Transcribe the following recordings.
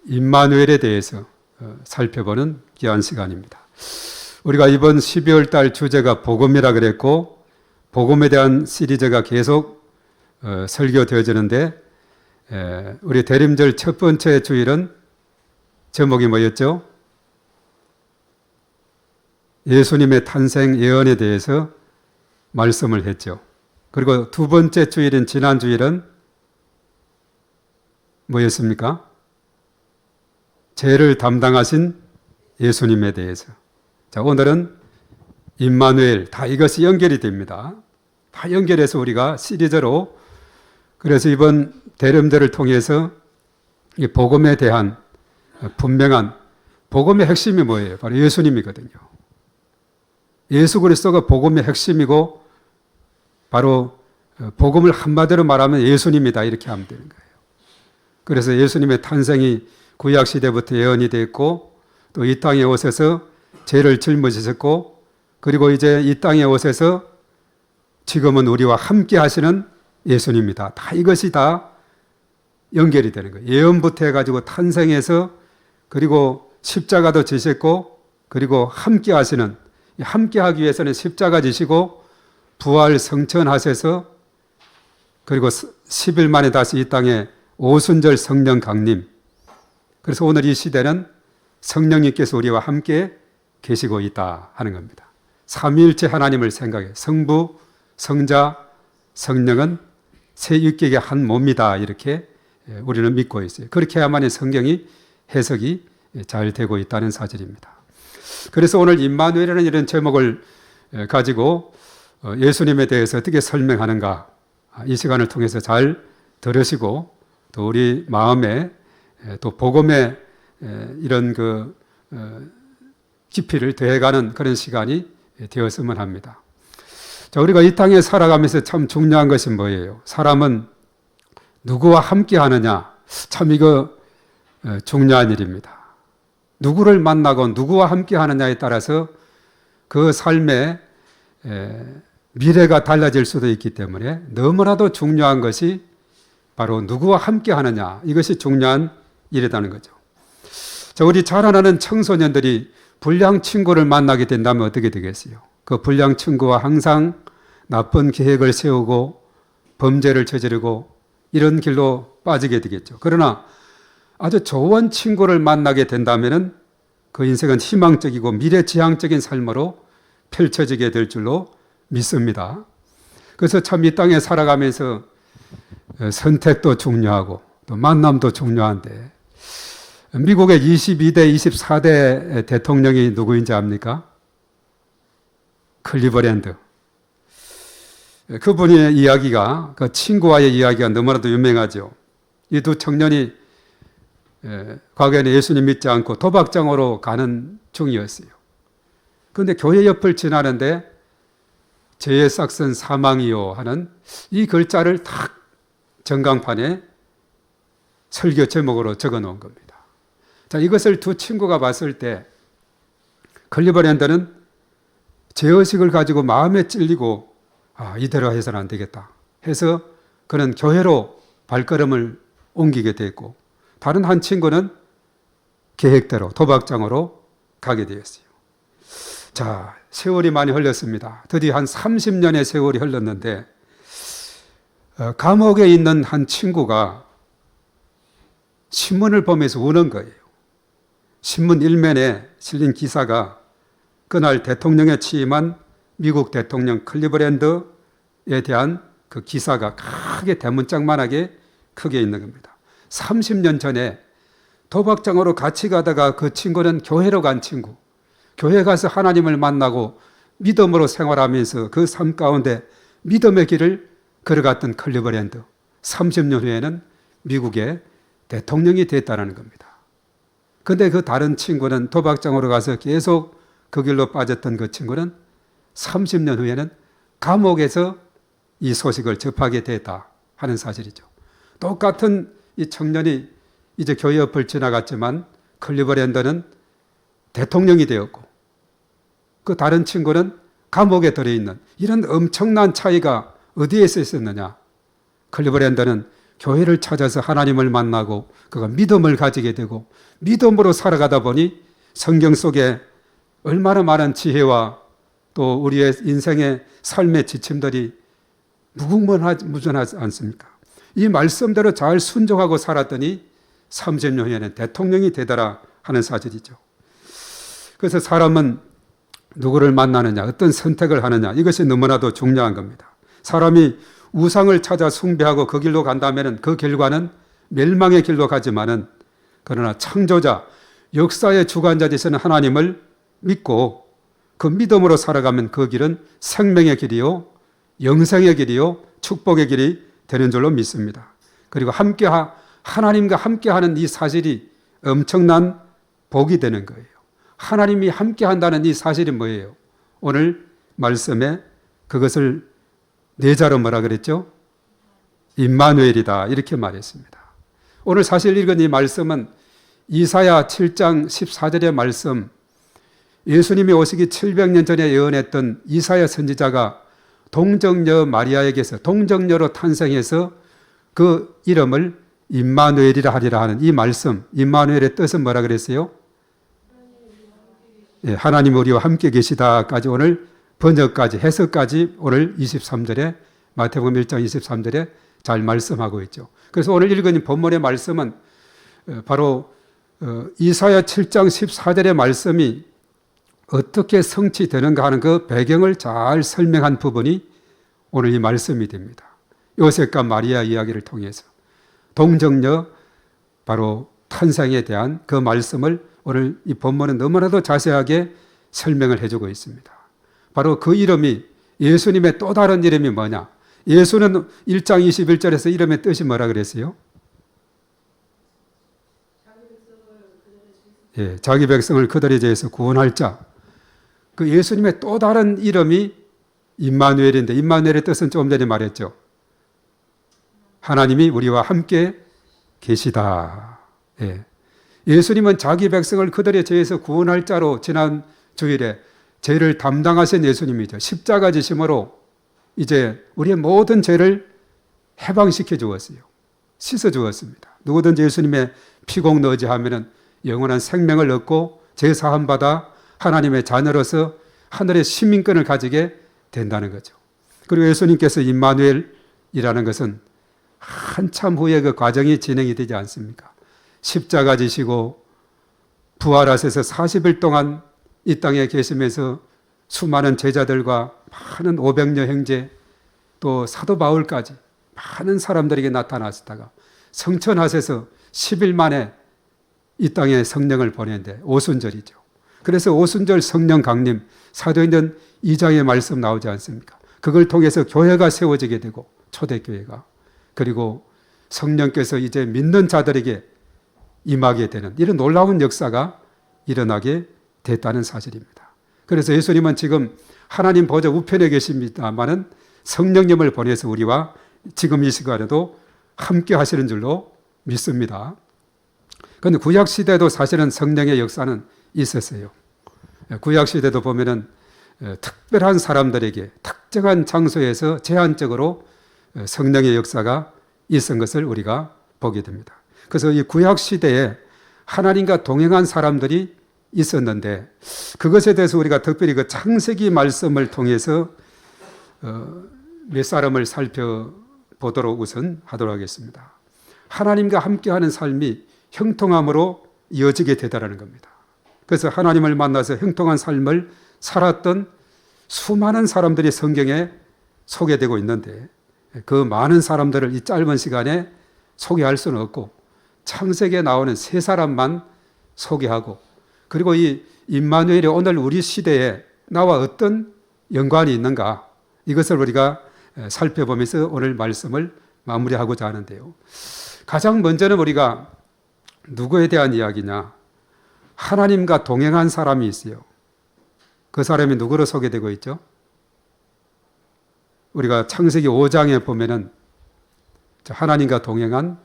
임마누엘에 대해서 살펴보는 귀한 시간입니다. 우리가 이번 12월 달 주제가 복음이라 그랬고 복음에 대한 시리즈가 계속 설교되어지는데 우리 대림절 첫 번째 주일은 제목이 뭐였죠? 예수님의 탄생 예언에 대해서 말씀을 했죠. 그리고 두 번째 주일인 지난 주일은 뭐였습니까? 죄를 담당하신 예수님에 대해서. 자, 오늘은 임마누엘, 다 이것이 연결이 됩니다. 다 연결해서 우리가 시리즈로, 그래서 이번 대림절을 통해서 이 복음에 대한 분명한, 복음의 핵심이 뭐예요? 바로 예수님이거든요. 예수 그리스도가 복음의 핵심이고 바로 복음을 한마디로 말하면 예수님이다, 이렇게 하면 되는 거예요. 그래서 예수님의 탄생이 구약시대부터 예언이 됐고 또 이 땅에 오셔서 죄를 짊어지셨고 그리고 이제 이 땅에 오셔서 지금은 우리와 함께 하시는 예수님이다. 다 이것이 다 연결이 되는 거예요. 예언부터 해가지고 탄생해서 그리고 십자가도 지셨고 그리고 함께 하시는, 함께 하기 위해서는 십자가 지시고 부활 성천하셔서 그리고 10일 만에 다시 이 땅에 오순절 성령 강림. 그래서 오늘 이 시대는 성령님께서 우리와 함께 계시고 있다 하는 겁니다. 삼위일체 하나님을 생각해 성부, 성자, 성령은 세 육격의 한 몸이다, 이렇게 우리는 믿고 있어요. 그렇게 해야만이 성경이 해석이 잘 되고 있다는 사실입니다. 그래서 오늘 임마누엘이라는 이런 제목을 가지고 예수님에 대해서 어떻게 설명하는가, 이 시간을 통해서 잘 들으시고 또 우리 마음에 또 복음의 이런 깊이를 더해가는 그런 시간이 되었으면 합니다. 자, 우리가 이 땅에 살아가면서 참 중요한 것이 뭐예요? 사람은 누구와 함께 하느냐? 참 이거 중요한 일입니다. 누구를 만나고 누구와 함께 하느냐에 따라서 그 삶의 미래가 달라질 수도 있기 때문에 너무나도 중요한 것이 바로 누구와 함께 하느냐, 이것이 중요한 일이라는 거죠. 자, 우리 자라나는 청소년들이 불량 친구를 만나게 된다면 어떻게 되겠어요? 그 불량 친구와 항상 나쁜 계획을 세우고 범죄를 저지르고 이런 길로 빠지게 되겠죠. 그러나 아주 좋은 친구를 만나게 된다면 그 인생은 희망적이고 미래지향적인 삶으로 펼쳐지게 될 줄로 믿습니다. 그래서 참 이 땅에 살아가면서 선택도 중요하고 또 만남도 중요한데, 미국의 22대, 24대 대통령이 누구인지 압니까? 클리버랜드. 그분의 이야기가, 그 친구와의 이야기가 너무나도 유명하죠. 이 두 청년이 과거에는 예수님 믿지 않고 도박장으로 가는 중이었어요. 그런데 교회 옆을 지나는데 죄의 싹슨 사망이요 하는 이 글자를 탁 전광판에 설교 제목으로 적어 놓은 겁니다. 자, 이것을 두 친구가 봤을 때 클리버랜드는 죄의식을 가지고 마음에 찔리고 이대로 해서는 안 되겠다 해서 그는 교회로 발걸음을 옮기게 됐고, 다른 한 친구는 계획대로 도박장으로 가게 되었어요. 자, 세월이 많이 흘렀습니다. 드디어 한 30년의 세월이 흘렀는데 감옥에 있는 한 친구가 신문을 보면서 우는 거예요. 신문 일면에 실린 기사가 그날 대통령에 취임한 미국 대통령 클리버랜드에 대한 그 기사가 크게 대문짝만하게 크게 있는 겁니다. 30년 전에 도박장으로 같이 가다가 그 친구는 교회로 간 친구, 교회 가서 하나님을 만나고 믿음으로 생활하면서 그 삶 가운데 믿음의 길을 걸어갔던 클리버랜드, 30년 후에는 미국의 대통령이 됐다는 겁니다. 그런데 그 다른 친구는 도박장으로 가서 계속 그 길로 빠졌던 그 친구는 30년 후에는 감옥에서 이 소식을 접하게 됐다 하는 사실이죠. 똑같은 이 청년이 이제 교회 옆을 지나갔지만 클리버랜드는 대통령이 되었고 그 다른 친구는 감옥에 들어있는, 이런 엄청난 차이가 어디에서 있었느냐? 클리버랜드는 교회를 찾아서 하나님을 만나고 그가 믿음을 가지게 되고 믿음으로 살아가다 보니 성경 속에 얼마나 많은 지혜와 또 우리의 인생의 삶의 지침들이 무궁무진하지 않습니까? 이 말씀대로 잘 순종하고 살았더니 30년 후에는 대통령이 되더라 하는 사실이죠. 그래서 사람은 누구를 만나느냐, 어떤 선택을 하느냐, 이것이 너무나도 중요한 겁니다. 사람이 우상을 찾아 숭배하고 그 길로 간다면 그 결과는 멸망의 길로 가지만은, 그러나 창조자, 역사의 주관자 되시는 하나님을 믿고 그 믿음으로 살아가면 그 길은 생명의 길이요, 영생의 길이요, 축복의 길이 되는 줄로 믿습니다. 그리고 하나님과 함께하는 이 사실이 엄청난 복이 되는 거예요. 하나님이 함께한다는 이 사실이 뭐예요? 오늘 말씀에 그것을 내자로 뭐라 그랬죠? 임마누엘이다 이렇게 말했습니다. 오늘 사실 읽은 이 말씀은 이사야 7장 14절의 말씀, 예수님이 오시기 700년 전에 예언했던 이사야 선지자가 동정녀 마리아에게서 동정녀로 탄생해서 그 이름을 임마누엘이라 하리라 하는 이 말씀, 임마누엘의 뜻은 뭐라 그랬어요? 하나님 우리와 함께 계시다까지 오늘 번역까지 해석까지 오늘 23절에 마태복음 1장 23절에 잘 말씀하고 있죠. 그래서 오늘 읽은 본문의 말씀은 바로 이사야 7장 14절의 말씀이 어떻게 성취되는가 하는 그 배경을 잘 설명한 부분이 오늘 이 말씀이 됩니다. 요셉과 마리아 이야기를 통해서 동정녀 바로 탄생에 대한 그 말씀을 오늘 이 본문은 너무나도 자세하게 설명을 해주고 있습니다. 바로 그 이름이 예수님의 또 다른 이름이 뭐냐? 예수는 1장 21절에서 이름의 뜻이 뭐라 그랬어요? 자기 백성을 그들의 죄에서 구원할 자. 그 예수님의 또 다른 이름이 임마누엘인데 임마누엘의 뜻은 조금 전에 말했죠. 하나님이 우리와 함께 계시다. 예수님은 자기 백성을 그들의 죄에서 구원할 자로 지난 주일에 죄를 담당하신 예수님이죠. 십자가 지심으로 이제 우리의 모든 죄를 해방시켜 주었어요. 씻어 주었습니다. 누구든지 예수님의 피공 의지하면은 영원한 생명을 얻고 죄 사함 받아 하나님의 자녀로서 하늘의 시민권을 가지게 된다는 거죠. 그리고 예수님께서 임마누엘이라는 것은 한참 후에 그 과정이 진행이 되지 않습니까? 십자가 지시고 부활하셔서 40일 동안 이 땅에 계시면서 수많은 제자들과 많은 500여 형제 또 사도 바울까지 많은 사람들에게 나타나시다가 성천하셔서 10일 만에 이 땅에 성령을 보내는데 오순절이죠. 그래서 오순절 성령 강림 사도행전 2장의 말씀 나오지 않습니까? 그걸 통해서 교회가 세워지게 되고 초대교회가 그리고 성령께서 이제 믿는 자들에게 임하게 되는 이런 놀라운 역사가 일어나게 됐다는 사실입니다. 그래서 예수님은 지금 하나님 보좌 우편에 계십니다마는 성령님을 보내서 우리와 지금 이 시간에도 함께 하시는 줄로 믿습니다. 그런데 구약시대도 사실은 성령의 역사는 있었어요. 구약시대도 보면은 특별한 사람들에게 특정한 장소에서 제한적으로 성령의 역사가 있은 것을 우리가 보게 됩니다. 그래서 이 구약시대에 하나님과 동행한 사람들이 있었는데 그것에 대해서 우리가 특별히 그 창세기 말씀을 통해서 몇 사람을 살펴보도록 우선 하도록 하겠습니다. 하나님과 함께하는 삶이 형통함으로 이어지게 되더라는 겁니다. 그래서 하나님을 만나서 형통한 삶을 살았던 수많은 사람들이 성경에 소개되고 있는데 그 많은 사람들을 이 짧은 시간에 소개할 수는 없고 창세기에 나오는 세 사람만 소개하고 그리고 이 임마누엘이 오늘 우리 시대에 나와 어떤 연관이 있는가 이것을 우리가 살펴보면서 오늘 말씀을 마무리하고자 하는데요. 가장 먼저는 우리가 누구에 대한 이야기냐? 하나님과 동행한 사람이 있어요. 그 사람이 누구로 소개되고 있죠? 우리가 창세기 5장에 보면은 하나님과 동행한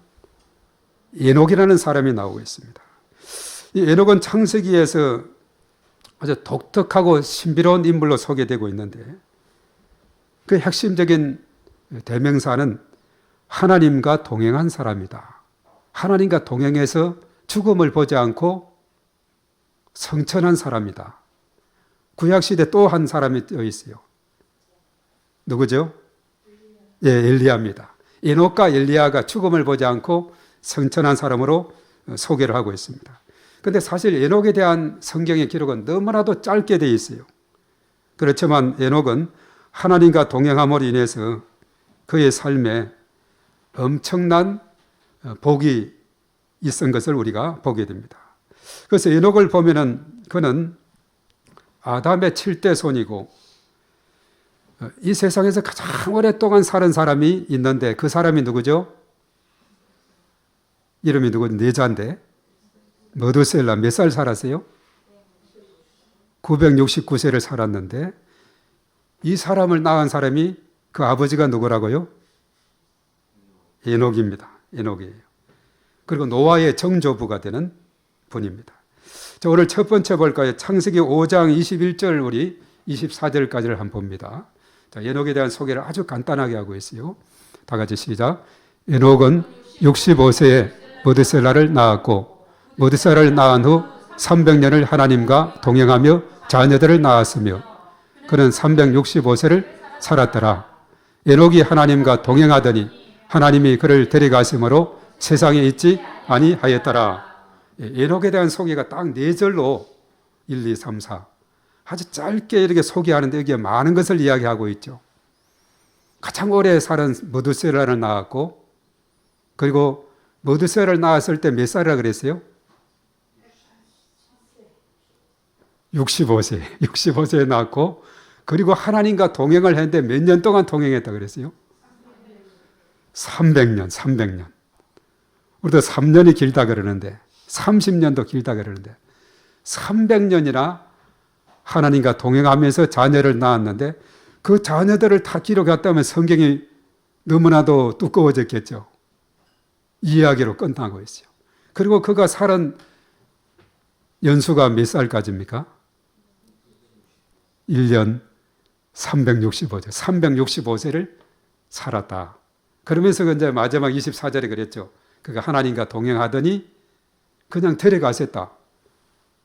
에녹이라는 사람이 나오고 있습니다. 이 에녹은 창세기에서 아주 독특하고 신비로운 인물로 소개되고 있는데 그 핵심적인 대명사는 하나님과 동행한 사람이다. 하나님과 동행해서 죽음을 보지 않고 성천한 사람이다. 구약시대 또 한 사람이 떠 있어요. 누구죠? 예, 엘리야입니다. 에녹과 엘리야가 죽음을 보지 않고 성천한 사람으로 소개를 하고 있습니다. 그런데 사실 에녹에 대한 성경의 기록은 너무나도 짧게 되어 있어요. 그렇지만 에녹은 하나님과 동행함으로 인해서 그의 삶에 엄청난 복이 있은 것을 우리가 보게 됩니다. 그래서 에녹을 보면은 그는 아담의 7대 손이고 이 세상에서 가장 오랫동안 사는 사람이 있는데 그 사람이 누구죠? 이름이 누구죠? 네자인데 머두셀라 몇 살 살았어요? 969세를 살았는데 이 사람을 낳은 사람이 그 아버지가 누구라고요? 에녹입니다. 에녹이에요. 그리고 노아의 정조부가 되는 분입니다. 자, 오늘 첫 번째 볼까요? 창세기 5장 21절 우리 24절까지를 한번 봅니다. 자, 에녹에 대한 소개를 아주 간단하게 하고 있어요. 다 같이 시작. 에녹은 65세에 머드셀라를 낳았고 머드셀라를 낳은 후 300년을 하나님과 동행하며 자녀들을 낳았으며 그는 365세를 살았더라. 에녹이 하나님과 동행하더니 하나님이 그를 데려가심으로 세상에 있지 아니하였더라. 에녹에 대한 소개가 딱 4절로 1, 2, 3, 4 아주 짧게 이렇게 소개하는데 여기에 많은 것을 이야기하고 있죠. 가장 오래 사는 머두셀라를 낳았고 그리고 머두셀라를 낳았을 때 몇 살이라 그랬어요? 65세에 낳았고 그리고 하나님과 동행을 했는데 몇 년 동안 동행했다 그랬어요? 300년. 우리도 3년이 길다 그러는데 30년도 길다 그러는데 300년이나 하나님과 동행하면서 자녀를 낳았는데 그 자녀들을 다 기록했다면 성경이 너무나도 두꺼워졌겠죠. 이야기로 끝나고 있어요. 그리고 그가 살은 연수가 몇 살까지입니까? 1년 365세. 365세를 살았다. 그러면서 이제 마지막 24절에 그랬죠. 그가 하나님과 동행하더니 그냥 데려가셨다.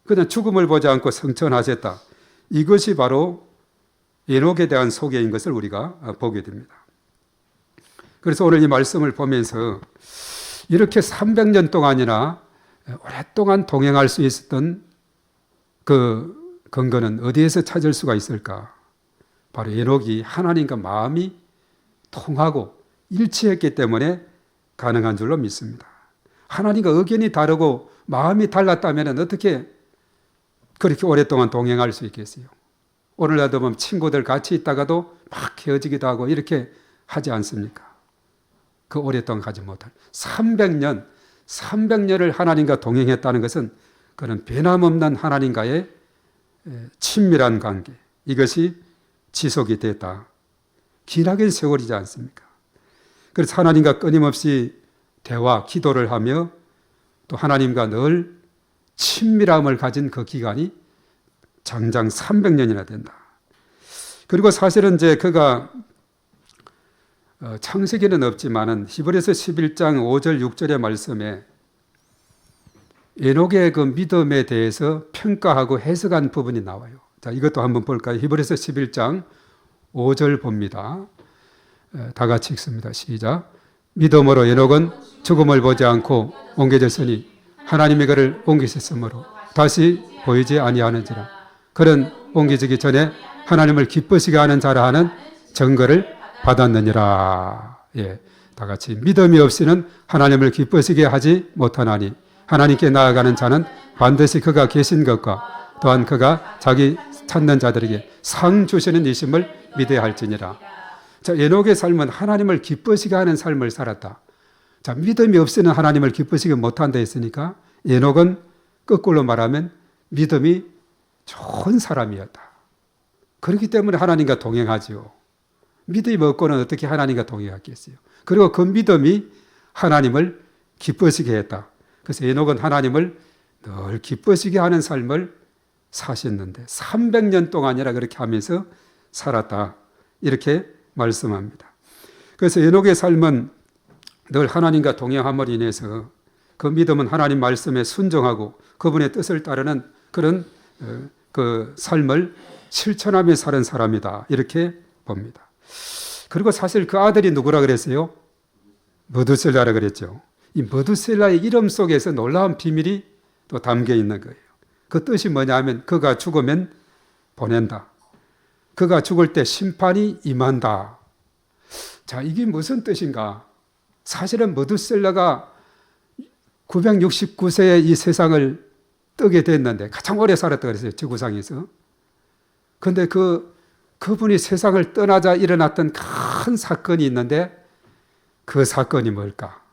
그냥 죽음을 보지 않고 성천하셨다. 이것이 바로 에녹에 대한 소개인 것을 우리가 보게 됩니다. 그래서 오늘 이 말씀을 보면서 이렇게 300년 동안이나 오랫동안 동행할 수 있었던 그 근거는 어디에서 찾을 수가 있을까? 바로 에녹이 하나님과 마음이 통하고 일치했기 때문에 가능한 줄로 믿습니다. 하나님과 의견이 다르고 마음이 달랐다면 어떻게 그렇게 오랫동안 동행할 수 있겠어요? 오늘날도 보면 친구들 같이 있다가도 막 헤어지기도 하고 이렇게 하지 않습니까? 그 오랫동안 가지 못할 300년을 하나님과 동행했다는 것은 그런 변함없는 하나님과의 친밀한 관계, 이것이 지속이 됐다. 기나긴 세월이지 않습니까? 그래서 하나님과 끊임없이 대화, 기도를 하며 또 하나님과 늘 친밀함을 가진 그 기간이 장장 300년이나 된다. 그리고 사실은 이제 그가 창세기는 없지만은 히브리서 11장 5절 6절의 말씀에 에녹의 그 믿음에 대해서 평가하고 해석한 부분이 나와요. 자, 이것도 한번 볼까요? 히브리서 11장 5절 봅니다. 다 같이 읽습니다. 시작. 믿음으로 에녹은 죽음을 보지 않고 옮겨졌으니 하나님이 그를 옮기셨으므로 다시 보이지 아니하는지라. 그는 옮겨지기 전에 하나님을 기쁘시게 하는 자라 하는 증거를 받았느니라. 예, 다 같이 믿음이 없이는 하나님을 기쁘시게 하지 못하나니 하나님께 나아가는 자는 반드시 그가 계신 것과 또한 그가 자기 찾는 자들에게 상 주시는 이심을 믿어야 할지니라. 자, 에녹의 삶은 하나님을 기쁘시게 하는 삶을 살았다. 자, 믿음이 없이는 하나님을 기쁘시게 못한다 했으니까 에녹은 거꾸로 말하면 믿음이 좋은 사람이었다. 그렇기 때문에 하나님과 동행하지요. 믿음이 없고는 어떻게 하나님과 동행하겠어요. 그리고 그 믿음이 하나님을 기쁘시게 했다. 그래서 에녹은 하나님을 늘 기쁘시게 하는 삶을 사셨는데 300년 동안이라 그렇게 하면서 살았다. 이렇게 말씀합니다. 그래서 에녹의 삶은 늘 하나님과 동행함으로 인해서 그 믿음은 하나님 말씀에 순종하고 그분의 뜻을 따르는 그런 그 삶을 실천하며 사는 사람이다. 이렇게 봅니다. 그리고 사실 그 아들이 누구라 그랬어요? 머두셀라라 그랬죠. 이 머두셀라의 이름 속에서 놀라운 비밀이 또 담겨 있는 거예요. 그 뜻이 뭐냐 하면 그가 죽으면 보낸다. 그가 죽을 때 심판이 임한다. 자, 이게 무슨 뜻인가? 사실은 머두셀라가 969세에 이 세상을 뜨게 됐는데 가장 오래 살았다고 그랬어요. 지구상에서. 그런데 그분이 세상을 떠나자 일어났던 큰 사건이 있는데 그 사건이 뭘까?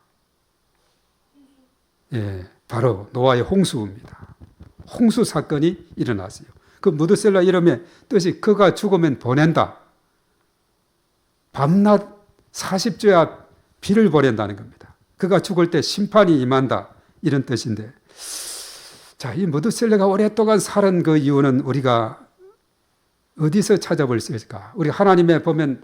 예, 바로 노아의 홍수입니다. 홍수 사건이 일어났어요. 그 무드셀라 이름의 뜻이 그가 죽으면 보낸다. 밤낮 40주야 비를 보낸다는 겁니다. 그가 죽을 때 심판이 임한다. 이런 뜻인데, 자, 이 무드셀라가 오랫동안 살은 그 이유는 우리가 어디서 찾아볼 수 있을까? 우리 하나님의 보면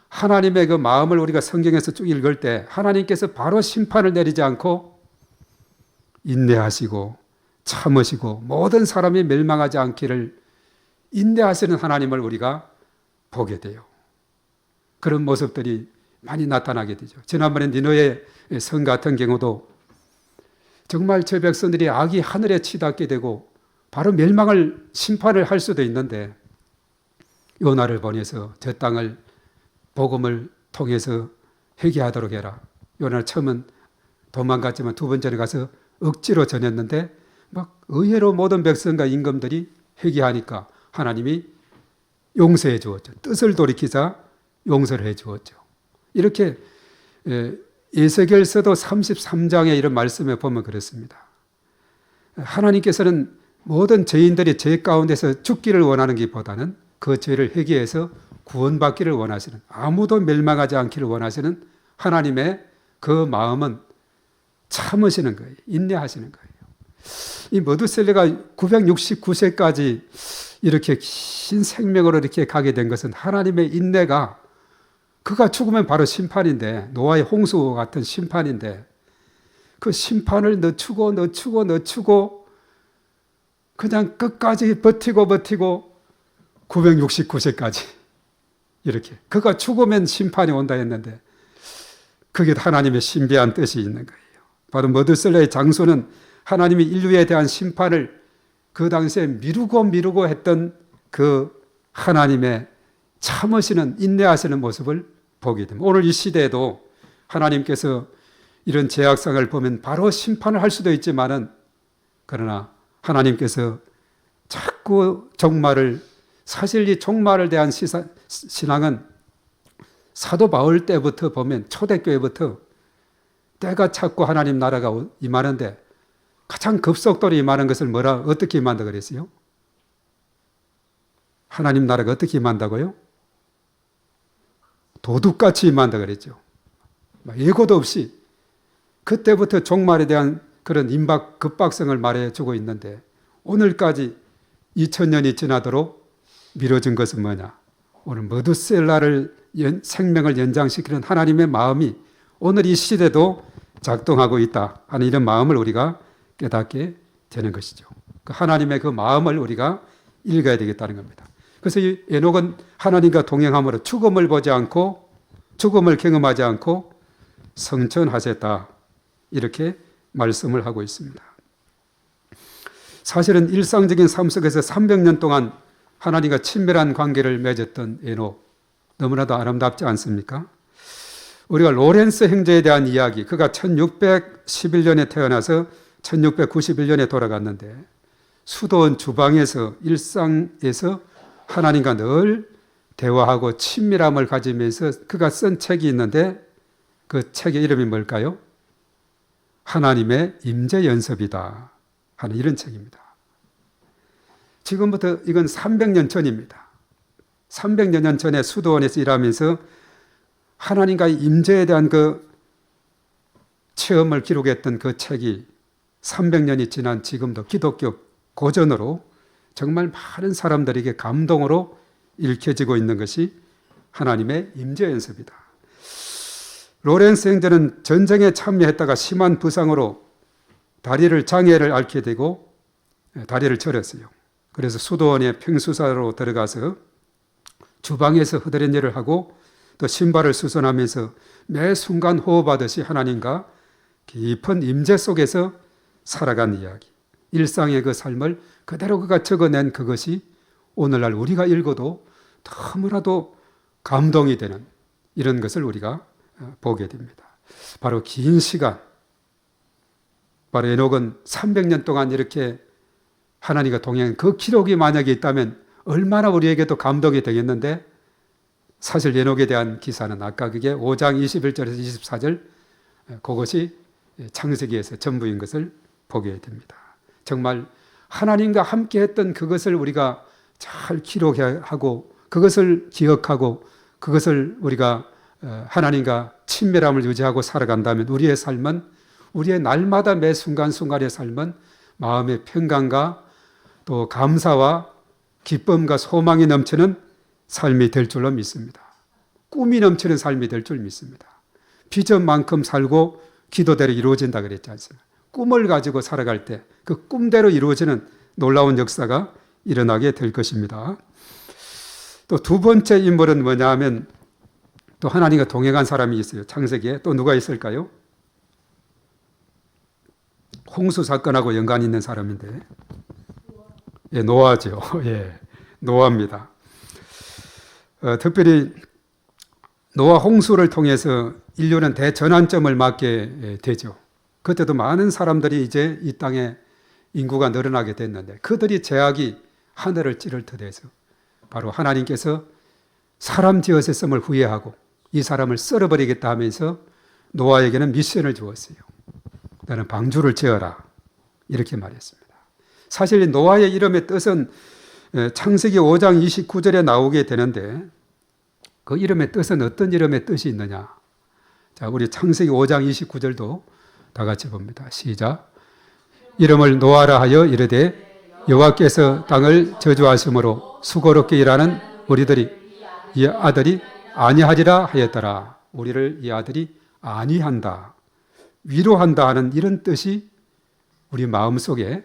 하나님의 그 마음을 우리가 성경에서 쭉 읽을 때 하나님께서 바로 심판을 내리지 않고 인내하시고 참으시고 모든 사람이 멸망하지 않기를 인내하시는 하나님을 우리가 보게 돼요. 그런 모습들이 많이 나타나게 되죠. 지난번에 니느웨의 성 같은 경우도 정말 저 백성들이 악이 하늘에 치닫게 되고 바로 멸망을 심판을 할 수도 있는데 요나를 보내서 저 땅을 복음을 통해서 회개하도록 해라. 요나는 처음은 도망갔지만 두 번째는 가서 억지로 전했는데 막 의외로 모든 백성과 임금들이 회개하니까 하나님이 용서해 주었죠. 뜻을 돌이키자 용서를 해 주었죠. 이렇게 에스겔서도 33장에 이런 말씀에 보면 그렇습니다. 하나님께서는 모든 죄인들이 죄 가운데서 죽기를 원하는 것보다는 그 죄를 회개해서 구원받기를 원하시는, 아무도 멸망하지 않기를 원하시는 하나님의 그 마음은 참으시는 거예요. 인내하시는 거예요. 이 머두셀라가 969세까지 이렇게 긴 생명으로 이렇게 가게 된 것은 하나님의 인내가, 그가 죽으면 바로 심판인데, 노아의 홍수 같은 심판인데, 그 심판을 늦추고 그냥 끝까지 버티고 969세까지 이렇게, 그가 죽으면 심판이 온다 했는데 그게 하나님의 신비한 뜻이 있는 거예요. 바로 머두셀라의 장소는 하나님이 인류에 대한 심판을 그 당시에 미루고 했던 그 하나님의 참으시는, 인내하시는 모습을 보게 됩니다. 오늘 이 시대에도 하나님께서 이런 제약상을 보면 바로 심판을 할 수도 있지만은, 그러나 하나님께서 자꾸 종말을, 사실 이 종말을 대한 신앙은 사도 바울 때부터 보면, 초대교회부터 때가 찾고 하나님 나라가 임하는데 가장 급속도로 임하는 것을 어떻게 임한다고 그랬어요? 하나님 나라가 어떻게 임한다고요? 도둑같이 임한다고 그랬죠. 예고도 없이 그때부터 종말에 대한 그런 급박성을 말해주고 있는데, 오늘까지 2000년이 지나도록 미뤄진 것은 뭐냐? 오늘 머두셀라를 생명을 연장시키는 하나님의 마음이 오늘 이 시대도 작동하고 있다 하는 이런 마음을 우리가 깨닫게 되는 것이죠. 그 하나님의 그 마음을 우리가 읽어야 되겠다는 겁니다. 그래서 이 에녹은 하나님과 동행함으로 죽음을 보지 않고, 죽음을 경험하지 않고 성천하셨다, 이렇게 말씀을 하고 있습니다. 사실은 일상적인 삶 속에서 300년 동안 하나님과 친밀한 관계를 맺었던 에녹, 너무나도 아름답지 않습니까? 우리가 로렌스 형제에 대한 이야기, 그가 1611년에 태어나서 1691년에 돌아갔는데 수도원 주방에서, 일상에서 하나님과 늘 대화하고 친밀함을 가지면서 그가 쓴 책이 있는데, 그 책의 이름이 뭘까요? 하나님의 임재연습이다 하는 이런 책입니다. 지금부터 이건 300년 전입니다. 300여 년 전에 수도원에서 일하면서 하나님과의 임재에 대한 그 체험을 기록했던 그 책이 300년이 지난 지금도 기독교 고전으로 정말 많은 사람들에게 감동으로 읽혀지고 있는 것이 하나님의 임재 연습이다. 로렌스 형제는 전쟁에 참여했다가 심한 부상으로 장애를 앓게 되고 다리를 절었어요. 그래서 수도원의 평수사로 들어가서 주방에서 허드렛 일을 하고 또 신발을 수선하면서 매 순간 호흡하듯이 하나님과 깊은 임재 속에서 살아간 이야기. 일상의 그 삶을 그대로 그가 적어낸 그것이 오늘날 우리가 읽어도 너무나도 감동이 되는 이런 것을 우리가 보게 됩니다. 바로 긴 시간, 바로 에녹은 300년 동안 이렇게 하나님과 동행한 그 기록이 만약에 있다면 얼마나 우리에게도 감동이 되겠는데, 사실 에녹에 대한 기사는 아까 그게 5장 21절에서 24절 그것이 창세기에서 전부인 것을 보게 됩니다. 정말 하나님과 함께 했던 그것을 우리가 잘 기록하고 그것을 기억하고 그것을 우리가 하나님과 친밀함을 유지하고 살아간다면 우리의 삶은, 우리의 날마다 매 순간순간의 삶은 마음의 평강과 또 감사와 기쁨과 소망이 넘치는 삶이 될 줄로 믿습니다. 꿈이 넘치는 삶이 될 줄 믿습니다. 비전만큼 살고 기도대로 이루어진다 그랬지 않습니까? 꿈을 가지고 살아갈 때 그 꿈대로 이루어지는 놀라운 역사가 일어나게 될 것입니다. 또 두 번째 인물은 뭐냐 하면 또 하나님과 동행한 사람이 있어요. 창세기에 또 누가 있을까요? 홍수 사건하고 연관이 있는 사람인데, 예, 노아죠. 예, 노아입니다. 특별히 노아 홍수를 통해서 인류는 대전환점을 맞게 되죠. 그때도 많은 사람들이 이제 이 땅에 인구가 늘어나게 됐는데 그들이 죄악이 하늘을 찌를 듯해서 바로 하나님께서 사람 지으셨음을 후회하고 이 사람을 썰어버리겠다 하면서 노아에게는 미션을 주었어요. 나는 방주를 지어라, 이렇게 말했습니다. 사실 노아의 이름의 뜻은 창세기 5장 29절에 나오게 되는데 그 이름의 뜻은 어떤 이름의 뜻이 있느냐? 자, 우리 창세기 5장 29절도 다 같이 봅니다. 시작. 이름을 노아라 하여 이르되 여호와께서 땅을 저주하심으로 수고롭게 일하는 우리들이 이 아들이 아니하리라 하였더라. 우리를 이 아들이 아니한다, 위로한다 하는 이런 뜻이 우리 마음속에,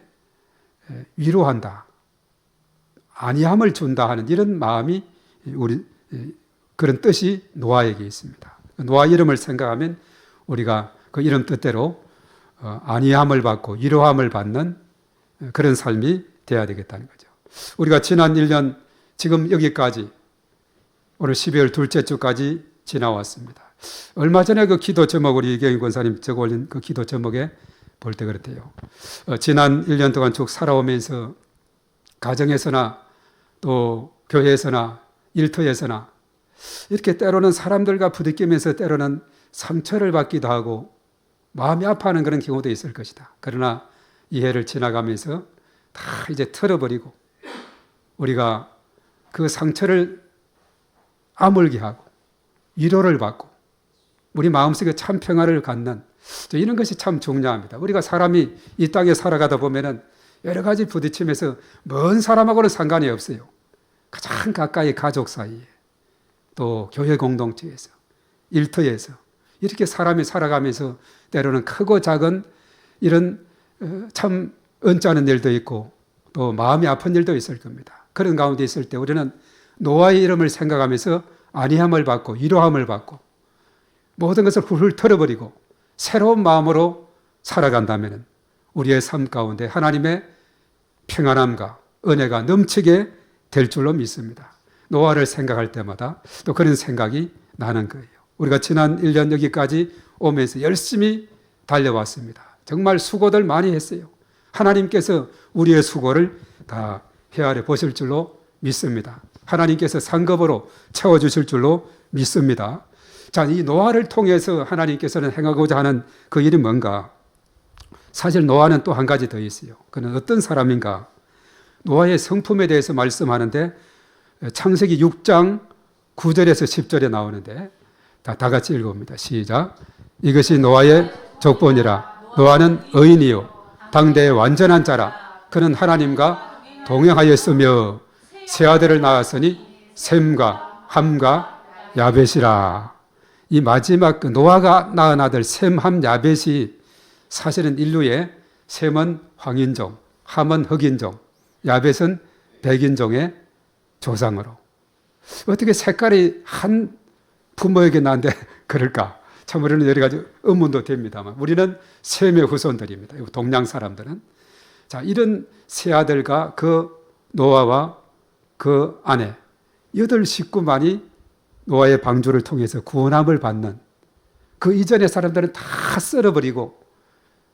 위로한다, 아니함을 준다 하는 이런 마음이 그런 뜻이 노아에게 있습니다. 노아 이름을 생각하면 우리가 그 이름 뜻대로 안위함을 받고 위로함을 받는 그런 삶이 돼야 되겠다는 거죠. 우리가 지난 1년 지금 여기까지 오늘 12월 둘째 주까지 지나왔습니다. 얼마 전에 그 기도 제목 우리 이경희 권사님 적어 올린 그 기도 제목에 볼 때 그렇대요. 지난 1년 동안 쭉 살아오면서 가정에서나 또 교회에서나 일터에서나 이렇게 때로는 사람들과 부딪히면서 때로는 상처를 받기도 하고 마음이 아파하는 그런 경우도 있을 것이다. 그러나 이 해를 지나가면서 다 이제 털어버리고 우리가 그 상처를 아물게 하고 위로를 받고 우리 마음속에 참 평화를 갖는 이런 것이 참 중요합니다. 우리가 사람이 이 땅에 살아가다 보면은 여러 가지 부딪히면서 먼 사람하고는 상관이 없어요. 가장 가까이 가족 사이에 또 교회 공동체에서 일터에서 이렇게 사람이 살아가면서 때로는 크고 작은 이런 참 언짢은 일도 있고 또 마음이 아픈 일도 있을 겁니다. 그런 가운데 있을 때 우리는 노아의 이름을 생각하면서 안위함을 받고 위로함을 받고 모든 것을 훌훌 털어버리고 새로운 마음으로 살아간다면 우리의 삶 가운데 하나님의 평안함과 은혜가 넘치게 될 줄로 믿습니다. 노아를 생각할 때마다 또 그런 생각이 나는 거예요. 우리가 지난 1년 여기까지 오면서 열심히 달려왔습니다. 정말 수고들 많이 했어요. 하나님께서 우리의 수고를 다 헤아려 보실 줄로 믿습니다. 하나님께서 상급으로 채워주실 줄로 믿습니다. 자, 이 노아를 통해서 하나님께서는 행하고자 하는 그 일이 뭔가? 사실 노아는 또 한 가지 더 있어요. 그는 어떤 사람인가? 노아의 성품에 대해서 말씀하는데 창세기 6장 9절에서 10절에 나오는데 다 같이 읽어봅니다. 시작. 이것이 노아의 족본이라. 노아는 의인이요 당대의 완전한 자라. 그는 하나님과 동행하였으며 세 아들을 낳았으니 셈과 함과 야벳이라. 이 마지막 노아가 낳은 아들 셈, 함, 야벳이 사실은 인류의 셈은 황인종, 함은 흑인종, 야벳은 백인종의 조상으로. 어떻게 색깔이 한 부모에게 낳는데 그럴까? 참 우리는 여러 가지 의문도 됩니다만 우리는 셈의 후손들입니다. 동양 사람들은. 자, 이런 세 아들과 그 노아와 그 아내 8식구만이 노아의 방주를 통해서 구원함을 받는, 그 이전의 사람들은 다 썰어버리고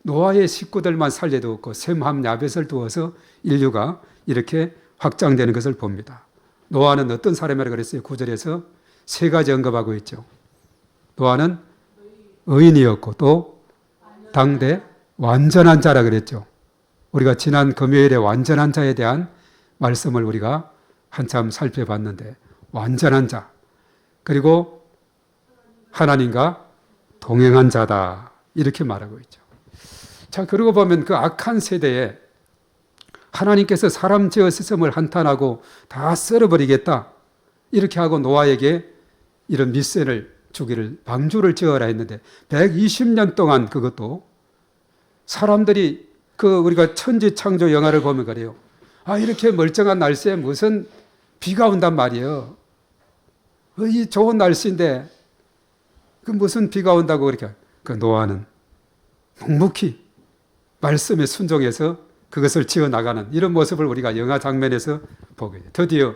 노아의 식구들만 살려두었고 셈, 함, 야벳을 두어서 인류가 이렇게 확장되는 것을 봅니다. 노아는 어떤 사람이라고 그랬어요? 9절에서 세 가지 언급하고 있죠. 노아는 의인이었고 또 당대 완전한 자라 그랬죠. 우리가 지난 금요일에 완전한 자에 대한 말씀을 우리가 한참 살펴봤는데, 완전한 자, 그리고 하나님과 동행한 자다, 이렇게 말하고 있죠. 자, 그러고 보면 그 악한 세대에 하나님께서 사람 지었음을 한탄하고 다 썰어버리겠다, 이렇게 하고 노아에게 이런 미션을 주기를, 방주를 지어라 했는데 120년 동안, 그것도 사람들이 우리가 천지창조 영화를 보면 그래요. 아, 이렇게 멀쩡한 날씨에 무슨 비가 온단 말이에요. 이 좋은 날씨인데 무슨 비가 온다고 그렇게. 그 노아는 묵묵히 말씀에 순종해서 그것을 지어 나가는 이런 모습을 우리가 영화 장면에서 보게 돼요. 드디어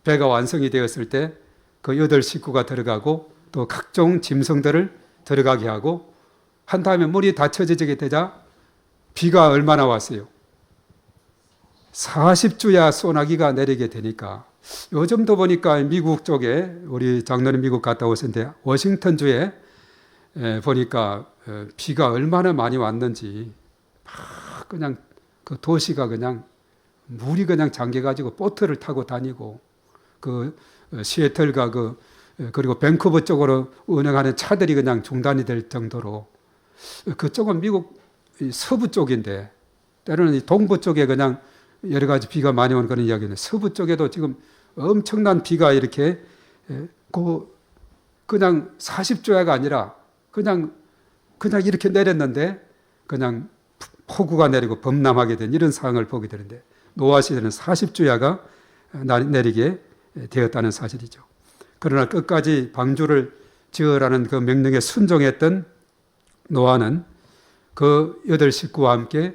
배가 완성이 되었을 때 그 8식구가 들어가고 또 각종 짐승들을 들어가게 하고 한 다음에 물이 다 쳐지게 되자 비가 얼마나 왔어요? 40주야 소나기가 내리게 되니까, 요즘도 보니까 미국 쪽에, 우리 장로님 미국 갔다 오셨는데 워싱턴주에 보니까 비가 얼마나 많이 왔는지, 그냥 그 도시가 그냥 물이 그냥 잠겨가지고 보트를 타고 다니고, 그 시애틀과 그리고 밴쿠버 쪽으로 운행하는 차들이 그냥 중단이 될 정도로, 그쪽은 미국 서부 쪽인데 때로는 동부 쪽에 그냥 여러 가지 비가 많이 오는 그런 이야기는, 서부 쪽에도 지금 엄청난 비가 이렇게 그냥 40조야가 아니라 그냥 이렇게 내렸는데 그냥 폭우가 내리고 범람하게 된 이런 상황을 보게 되는데, 노아 시대는 40주야가 내리게 되었다는 사실이죠. 그러나 끝까지 방주를 지으라는 그 명령에 순종했던 노아는 그 8식구와 함께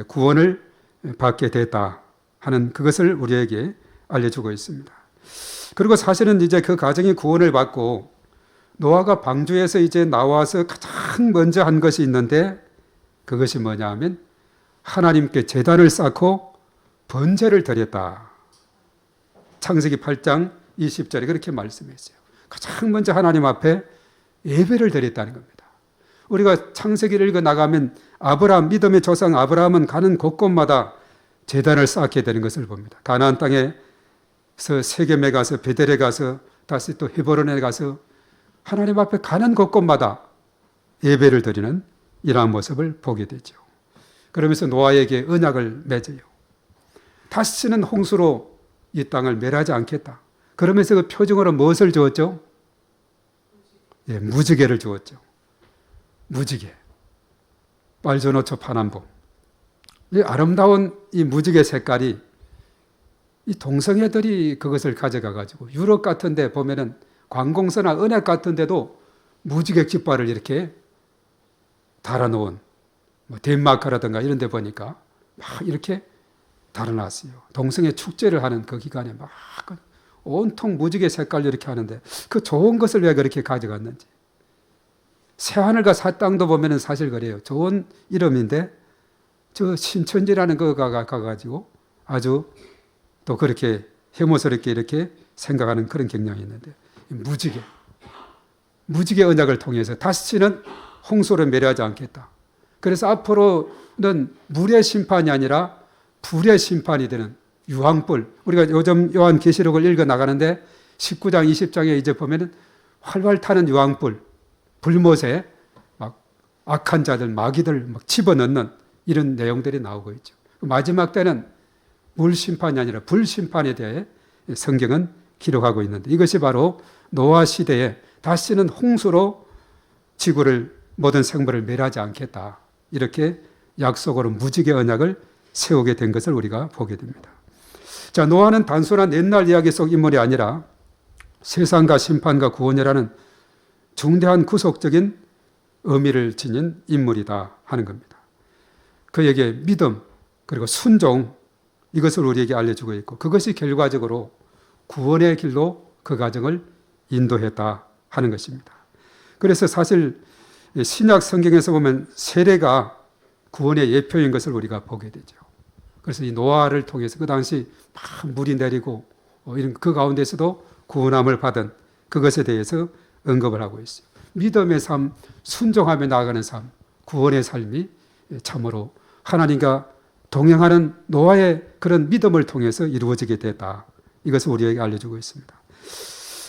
구원을 받게 됐다 하는 그것을 우리에게 알려주고 있습니다. 그리고 사실은 이제 그 가정이 구원을 받고 노아가 방주에서 이제 나와서 가장 먼저 한 것이 있는데, 그것이 뭐냐 하면 하나님께 제단을 쌓고 번제를 드렸다. 창세기 8장 20절에 그렇게 말씀했어요. 가장 먼저 하나님 앞에 예배를 드렸다는 겁니다. 우리가 창세기를 읽어 나가면 아브라함, 믿음의 조상 아브라함은 가는 곳곳마다 제단을 쌓게 되는 것을 봅니다. 가나안 땅에서 세겜에 가서, 베델에 가서, 다시 또 헤브론에 가서 하나님 앞에 가는 곳곳마다 예배를 드리는 이러한 모습을 보게 되죠. 그러면서 노아에게 언약을 맺어요. 다시는 홍수로 이 땅을 멸하지 않겠다. 그러면서 그 표징으로 무엇을 주었죠? 예, 무지개를 주었죠. 무지개. 빨주노초 파남보. 이 아름다운 이 무지개 색깔이, 이 동성애들이 그것을 가져가 가지고 유럽 같은 데 보면은 관공서나 은행 같은 데도 무지개 깃발을 이렇게 달아놓은, 덴마크라든가 이런 데 보니까 막 이렇게 달아놨어요. 동성애 축제를 하는 그 기간에 막 온통 무지개 색깔로 이렇게 하는데, 그 좋은 것을 왜 그렇게 가져갔는지. 새하늘과 새 땅도 보면은 사실 그래요. 좋은 이름인데 저 신천지라는 거가 가가지고 아주 또 그렇게 혐오스럽게 이렇게 생각하는 그런 경향이 있는데, 무지개 언약을 통해서 다시는 홍수를 멸하지 않겠다. 그래서 앞으로는 물의 심판이 아니라 불의 심판이 되는 유황불. 우리가 요즘 요한계시록을 읽어 나가는데 19장, 20장에 이제 보면은 활활 타는 유황불, 불못에 막 악한 자들, 마귀들 막 집어넣는 이런 내용들이 나오고 있죠. 마지막 때는 물 심판이 아니라 불 심판에 대해 성경은 기록하고 있는데, 이것이 바로 노아 시대에 다시는 홍수로 지구를 모든 생물을 멸하지 않겠다. 이렇게 약속으로 무지개 언약을 세우게 된 것을 우리가 보게 됩니다. 자, 노아는 단순한 옛날 이야기 속 인물이 아니라 세상과 심판과 구원이라는 중대한 구속적인 의미를 지닌 인물이다 하는 겁니다. 그에게 믿음 그리고 순종 이것을 우리에게 알려주고 있고 그것이 결과적으로 구원의 길로 그 과정을 인도했다 하는 것입니다. 그래서 사실 신약 성경에서 보면 세례가 구원의 예표인 것을 우리가 보게 되죠. 그래서 이 노아를 통해서 그 당시 막 물이 내리고 이런 그 가운데서도 구원함을 받은 그것에 대해서 언급을 하고 있어요. 믿음의 삶, 순종하며 나아가는 삶, 구원의 삶이 참으로 하나님과 동행하는 노아의 그런 믿음을 통해서 이루어지게 됐다. 이것을 우리에게 알려주고 있습니다.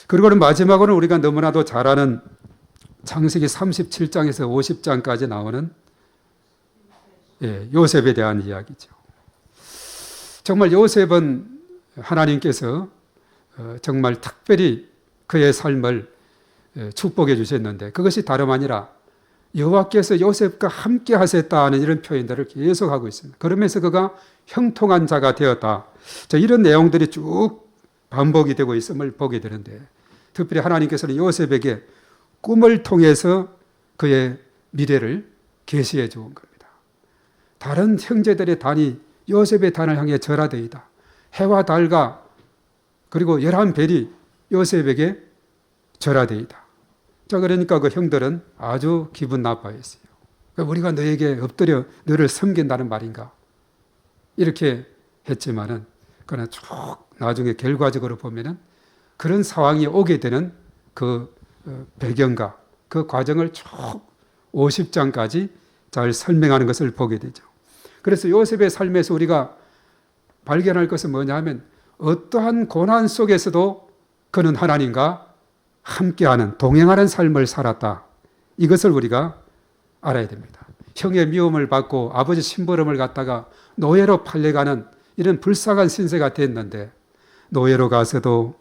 그리고는 마지막으로 우리가 너무나도 잘 아는 창세기 37장에서 50장까지 나오는 요셉에 대한 이야기죠. 정말 요셉은 하나님께서 정말 특별히 그의 삶을 축복해 주셨는데 그것이 다름 아니라 여호와께서 요셉과 함께 하셨다는 이런 표현들을 계속하고 있습니다. 그러면서 그가 형통한 자가 되었다. 자, 이런 내용들이 쭉 반복이 되고 있음을 보게 되는데 특별히 하나님께서는 요셉에게 꿈을 통해서 그의 미래를 계시해 주은 겁니다. 다른 형제들의 단이 요셉의 단을 향해 절하되이다. 해와 달과 그리고 11별이 요셉에게 절하되이다. 자, 그러니까 그 형들은 아주 기분 나빠했어요. 우리가 너에게 엎드려 너를 섬긴다는 말인가? 이렇게 했지만은 그러나 쭉 나중에 결과적으로 보면은 그런 상황이 오게 되는 그 배경과 그 과정을 쭉 50장까지 잘 설명하는 것을 보게 되죠. 그래서 요셉의 삶에서 우리가 발견할 것은 뭐냐 하면 어떠한 고난 속에서도 그는 하나님과 함께하는 동행하는 삶을 살았다. 이것을 우리가 알아야 됩니다. 형의 미움을 받고 아버지 심부름을 갖다가 노예로 팔려가는 이런 불쌍한 신세가 됐는데 노예로 가서도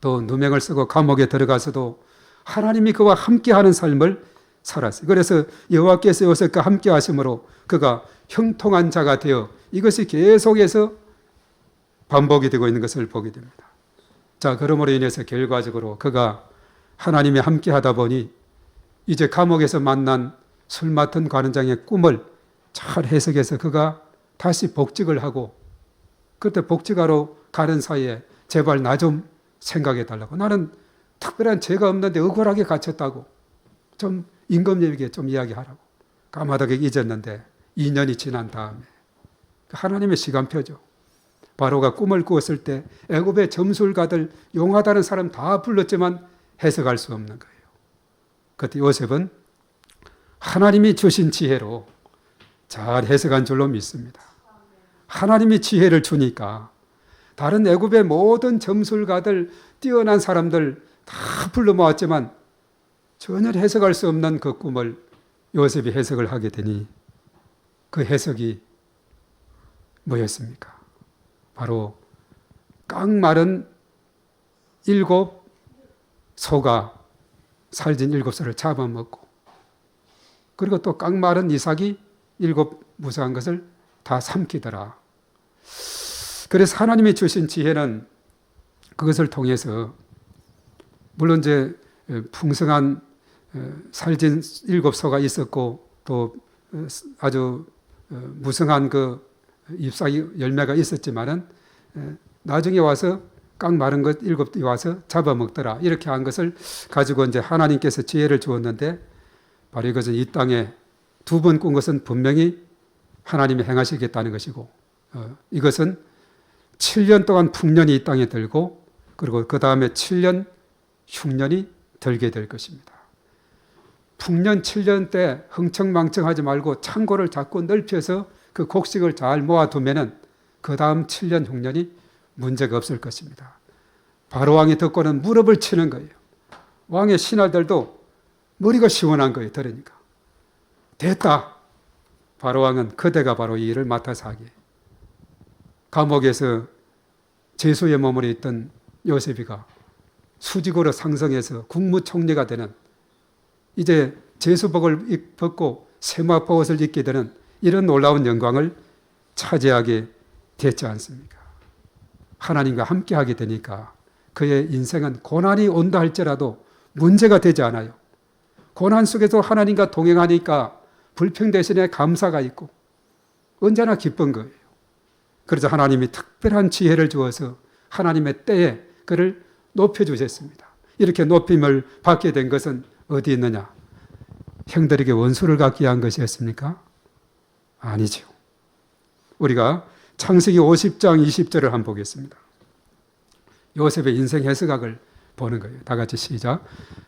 또 누명을 쓰고 감옥에 들어가서도 하나님이 그와 함께하는 삶을 살았어요. 그래서 여호와께서 요셉과 함께 하심으로 그가 형통한 자가 되어 이것이 계속해서 반복이 되고 있는 것을 보게 됩니다. 자, 그러므로 인해서 결과적으로 그가 하나님이 함께 하다 보니 이제 감옥에서 만난 술 맡은 관원장의 꿈을 잘 해석해서 그가 다시 복직을 하고 그때 복직하러 가는 사이에 제발 나 좀 생각해 달라고. 나는 특별한 죄가 없는데 억울하게 갇혔다고. 좀 임금님에게 좀 이야기하라고. 까마득하게 잊었는데 2년이 지난 다음에 하나님의 시간표죠. 바로가 꿈을 꾸었을 때 애굽의 점술가들 용하다는 사람 다 불렀지만 해석할 수 없는 거예요. 그때 요셉은 하나님이 주신 지혜로 잘 해석한 줄로 믿습니다. 하나님이 지혜를 주니까 다른 애굽의 모든 점술가들 뛰어난 사람들 다 불러 모았지만 전혀 해석할 수 없는 그 꿈을 요셉이 해석을 하게 되니 그 해석이 뭐였습니까? 바로 깡마른 7 소가 살진 7소를 잡아먹고 그리고 또 깡마른 이삭이 7 무수한 것을 다 삼키더라. 그래서 하나님이 주신 지혜는 그것을 통해서 물론 이제 풍성한 살진 7소가 있었고 또 아주 무성한 그 잎사귀 열매가 있었지만은 나중에 와서 깡 마른 것 7이 와서 잡아먹더라. 이렇게 한 것을 가지고 이제 하나님께서 지혜를 주었는데 바로 이것은 이 땅에 2번 꾼 것은 분명히 하나님이 행하시겠다는 것이고 이것은 7년 동안 풍년이 이 땅에 들고 그리고 그 다음에 7년 흉년이 들게 될 것입니다. 풍년 7년 때 흥청망청하지 말고 창고를 자꾸 넓혀서 그 곡식을 잘 모아두면은 그 다음 7년 흉년이 문제가 없을 것입니다. 바로 왕이 듣고는 무릎을 치는 거예요. 왕의 신하들도 머리가 시원한 거예요. 들으니까. 됐다. 바로 왕은 그대가 바로 이 일을 맡아서 하게. 감옥에서 죄수의 몸으로 있던 요셉이가 수직으로 상승해서 국무총리가 되는, 이제 제수복을 벗고 세마포옷을 입게 되는 이런 놀라운 영광을 차지하게 됐지 않습니까? 하나님과 함께하게 되니까 그의 인생은 고난이 온다 할지라도 문제가 되지 않아요. 고난 속에서 하나님과 동행하니까 불평 대신에 감사가 있고 언제나 기쁜 거예요. 그래서 하나님이 특별한 지혜를 주어서 하나님의 때에 그를 높여주셨습니다. 이렇게 높임을 받게 된 것은 어디 있느냐? 형들에게 원수를 갖게 한 것이었습니까? 아니죠. 우리가 창세기 50장 20절을 한번 보겠습니다. 요셉의 인생 해석학을 보는 거예요. 다 같이 시작.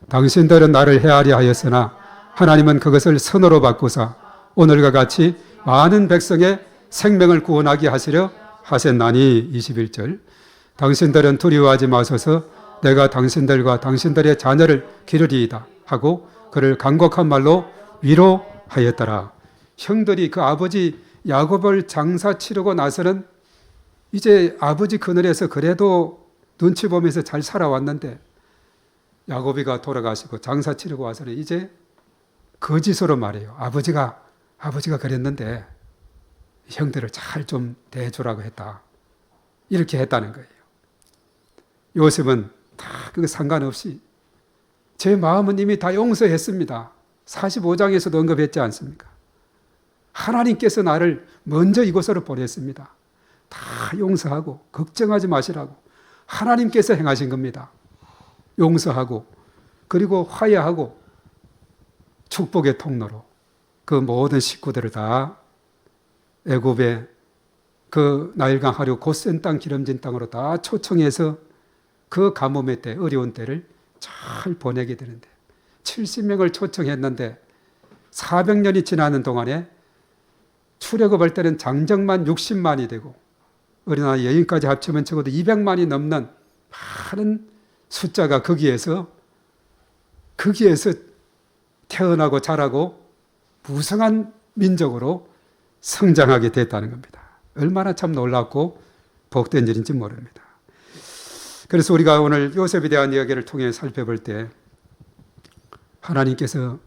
당신들은 나를 해하려 하였으나 하나님은 그것을 선으로 바꾸사 오늘과 같이 많은 백성의 생명을 구원하게 하시려 하셨나니. 21절. 당신들은 두려워하지 마소서 내가 당신들과 당신들의 자녀를 기르리이다 하고 그를 간곡한 말로 위로하였더라. 형들이 그 아버지 야곱을 장사 치르고 나서는 이제 아버지 그늘에서 그래도 눈치 보면서 잘 살아왔는데 야곱이가 돌아가시고 장사 치르고 와서는 이제 거짓으로 말해요. 아버지가 그랬는데 형들을 잘 좀 대해주라고 했다. 이렇게 했다는 거예요. 요셉은 다 그거 상관없이 제 마음은 이미 다 용서했습니다. 45장에서도 언급했지 않습니까? 하나님께서 나를 먼저 이곳으로 보냈습니다. 다 용서하고 걱정하지 마시라고 하나님께서 행하신 겁니다. 용서하고 그리고 화해하고 축복의 통로로 그 모든 식구들을 다 애굽의 그 나일강 하류 곧센 땅 기름진 땅으로 다 초청해서 그 가뭄의 때 어려운 때를 잘 보내게 되는데 70명을 초청했는데 400년이 지나는 동안에 출애굽할 때는 장정만 60만이 되고 어린아이 여인까지 합치면 적어도 200만이 넘는 많은 숫자가 거기에서 태어나고 자라고 무성한 민족으로 성장하게 됐다는 겁니다. 얼마나 참 놀랍고 복된 일인지 모릅니다. 그래서 우리가 오늘 요셉에 대한 이야기를 통해 살펴볼 때 하나님께서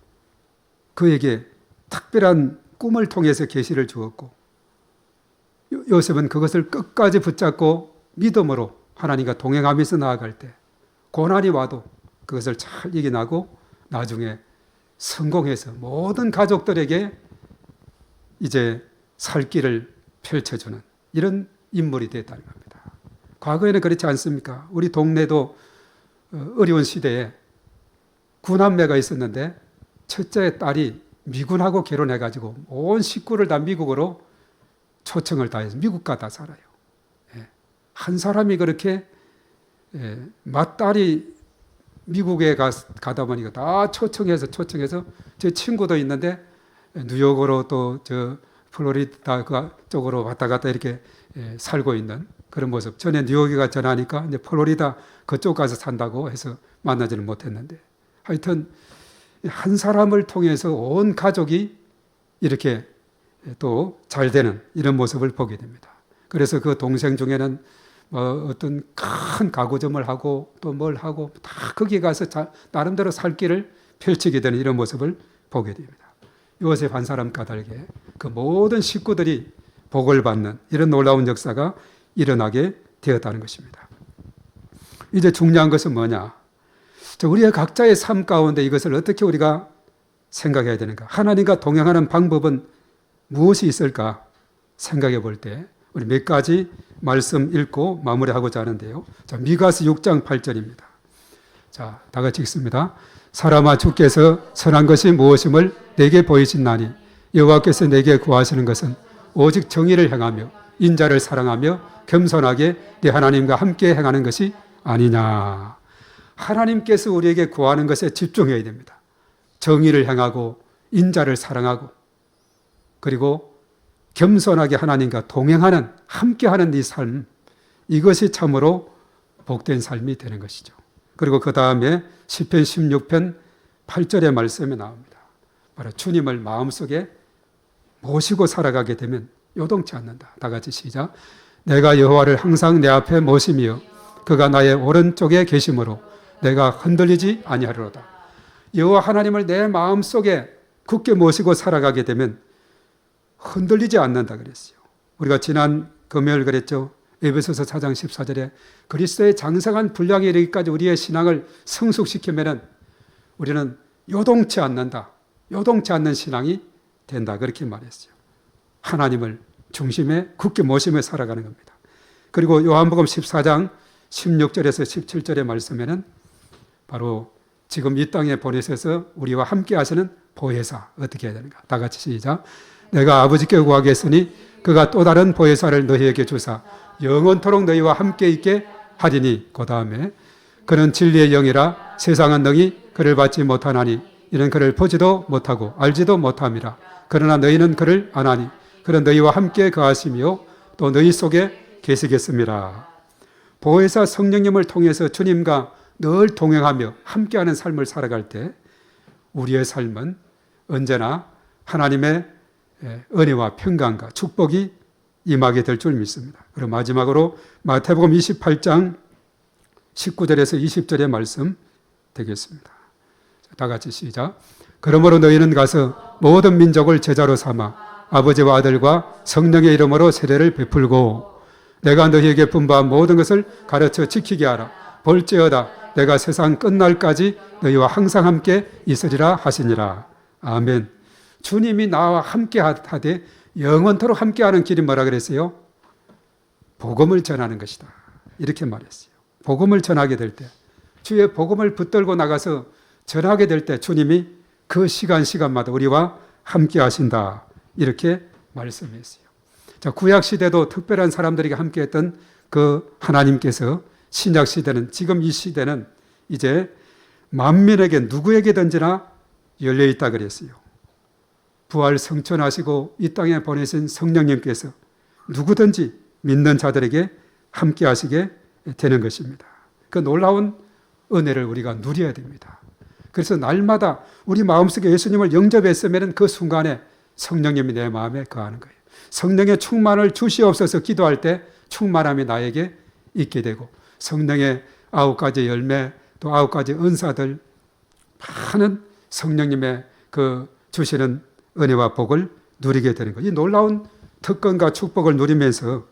그에게 특별한 꿈을 통해서 계시를 주었고 요셉은 그것을 끝까지 붙잡고 믿음으로 하나님과 동행하면서 나아갈 때 고난이 와도 그것을 잘 이겨나고 나중에 성공해서 모든 가족들에게 이제 살 길을 펼쳐주는 이런 인물이 됐다는 겁니다. 과거에는 그렇지 않습니까? 우리 동네도 어려운 시대에 구남매가 있었는데 첫째 딸이 미군하고 결혼해가지고 온 식구를 다 미국으로 초청을 다 해서 미국 가다 살아요. 한 사람이 그렇게 맏딸이 미국에 가다 보니까 다 초청해서 제 친구도 있는데 뉴욕으로 또 저 플로리다 그 쪽으로 왔다 갔다 이렇게 살고 있는 그런 모습. 전에 뉴욕이가 전하니까 이제 플로리다 그쪽 가서 산다고 해서 만나지는 못했는데 하여튼 한 사람을 통해서 온 가족이 이렇게 또 잘 되는 이런 모습을 보게 됩니다. 그래서 그 동생 중에는 어떤 큰 가구점을 하고 또 뭘 하고 다 거기 가서 나름대로 살 길을 펼치게 되는 이런 모습을 보게 됩니다. 요셉 한 사람 까닭에 그 모든 식구들이 복을 받는 이런 놀라운 역사가 일어나게 되었다는 것입니다. 이제 중요한 것은 뭐냐? 우리의 각자의 삶 가운데 이것을 어떻게 우리가 생각해야 되는가? 하나님과 동행하는 방법은 무엇이 있을까? 생각해 볼 때 우리 몇 가지 말씀 읽고 마무리하고자 하는데요. 자, 미가서 6장 8절입니다. 자, 다 같이 읽습니다. 사람아 주께서 선한 것이 무엇임을 내게 보이신나니 여호와께서 내게 구하시는 것은 오직 정의를 행하며 인자를 사랑하며 겸손하게 네 하나님과 함께 행하는 것이 아니냐. 하나님께서 우리에게 구하는 것에 집중해야 됩니다. 정의를 행하고 인자를 사랑하고 그리고 겸손하게 하나님과 동행하는 함께하는 이 삶, 이것이 참으로 복된 삶이 되는 것이죠. 그리고 그 다음에 시편 16편 8절의 말씀이 나옵니다. 바로 주님을 마음속에 모시고 살아가게 되면 요동치 않는다. 다 같이 시작. 내가 여호와를 항상 내 앞에 모시며 그가 나의 오른쪽에 계심으로 내가 흔들리지 아니하리로다. 여호와 하나님을 내 마음속에 굳게 모시고 살아가게 되면 흔들리지 않는다 그랬어요. 우리가 지난 금요일 그랬죠. 에베소서 4장 14절에 그리스도의 장성한 분량에 이르기까지 우리의 신앙을 성숙시키면 우리는 요동치 않는다. 요동치 않는 신앙이 된다. 그렇게 말했어요. 하나님을 중심에 굳게 모시며 살아가는 겁니다. 그리고 요한복음 14장 16절에서 17절의 말씀에는 바로 지금 이 땅에 보내셔서 우리와 함께 하시는 보혜사 어떻게 해야 되는가? 다 같이 시작. 내가 아버지께 구하겠으니 그가 또 다른 보혜사를 너희에게 주사 영원토록 너희와 함께 있게 하리니 그 다음에 그는 진리의 영이라 세상은 능히 그를 받지 못하나니 이는 그를 보지도 못하고 알지도 못함이라. 그러나 너희는 그를 아나니 그는 너희와 함께 거하시며 또 너희 속에 계시겠습니다. 보혜사 성령님을 통해서 주님과 늘 동행하며 함께하는 삶을 살아갈 때 우리의 삶은 언제나 하나님의 은혜와 평강과 축복이 임하게 될 줄 믿습니다. 그리고 마지막으로 마태복음 28장 19절에서 20절의 말씀 되겠습니다. 다 같이 시작. 그러므로 너희는 가서 모든 민족을 제자로 삼아 아버지와 아들과 성령의 이름으로 세례를 베풀고 내가 너희에게 분부한 모든 것을 가르쳐 지키게 하라. 볼지어다 내가 세상 끝날까지 너희와 항상 함께 있으리라 하시니라. 아멘. 주님이 나와 함께 하되 영원토록 함께하는 길이 뭐라 그랬어요? 복음을 전하는 것이다. 이렇게 말했어요. 복음을 전하게 될 때, 주의 복음을 붙들고 나가서 전하게 될 때 주님이 그 시간마다 우리와 함께 하신다. 이렇게 말씀했어요. 자, 구약 시대도 특별한 사람들에게 함께했던 그 하나님께서 신약 시대는 지금 이 시대는 이제 만민에게 누구에게든지나 열려 있다 그랬어요. 부활 성천하시고 이 땅에 보내신 성령님께서 누구든지 믿는 자들에게 함께 하시게 되는 것입니다. 그 놀라운 은혜를 우리가 누려야 됩니다. 그래서 날마다 우리 마음속에 예수님을 영접했으면 그 순간에 성령님이 내 마음에 거하는 거예요. 성령의 충만을 주시옵소서 기도할 때 충만함이 나에게 있게 되고 성령의 9가지 열매 또 9가지 은사들 많은 성령님의 그 주시는 은혜와 복을 누리게 되는 거예요. 이 놀라운 특권과 축복을 누리면서